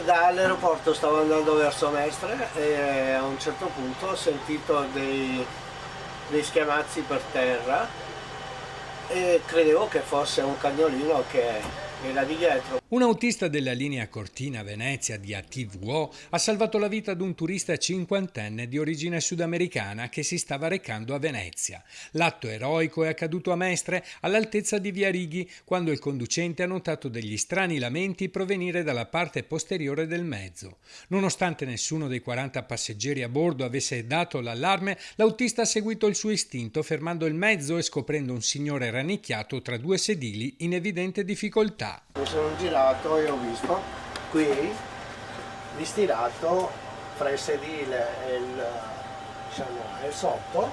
Dall'aeroporto stavo andando verso Mestre e a un certo punto ho sentito dei schiamazzi per terra e credevo che fosse un cagnolino che era di dietro. Un autista della linea Cortina-Venezia di ATVO ha salvato la vita ad un turista cinquantenne di origine sudamericana che si stava recando a Venezia. L'atto eroico è accaduto a Mestre, all'altezza di Via Righi, quando il conducente ha notato degli strani lamenti provenire dalla parte posteriore del mezzo. Nonostante nessuno dei 40 passeggeri a bordo avesse dato l'allarme, l'autista ha seguito il suo istinto, fermando il mezzo e scoprendo un signore rannicchiato tra due sedili in evidente difficoltà. Mi sono girato e ho visto qui distirato fra il sedile e il sotto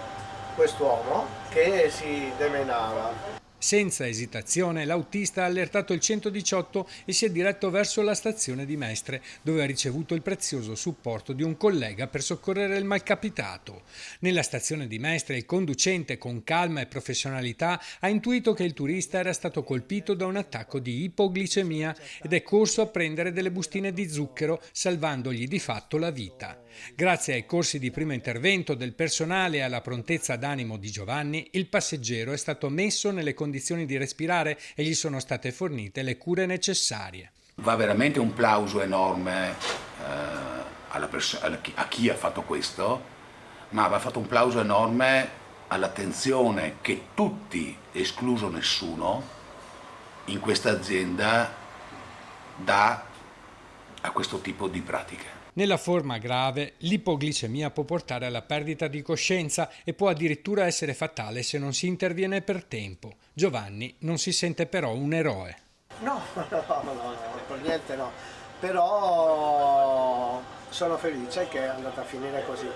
quest'uomo che si demenava. Senza esitazione l'autista ha allertato il 118 e si è diretto verso la stazione di Mestre, dove ha ricevuto il prezioso supporto di un collega per soccorrere il malcapitato. Nella stazione di Mestre il conducente, con calma e professionalità, ha intuito che il turista era stato colpito da un attacco di ipoglicemia ed è corso a prendere delle bustine di zucchero, salvandogli di fatto la vita. Grazie ai corsi di primo intervento del personale e alla prontezza d'animo di Giovanni, il passeggero è stato messo nelle condizioni di respirare e gli sono state fornite le cure necessarie. Va veramente un plauso enorme a chi ha fatto questo, ma va fatto un plauso enorme all'attenzione che tutti, escluso nessuno, in questa azienda dà a questo tipo di pratiche. Nella forma grave, l'ipoglicemia può portare alla perdita di coscienza e può addirittura essere fatale se non si interviene per tempo. Giovanni non si sente però un eroe. No, per niente no, però sono felice che è andata a finire così.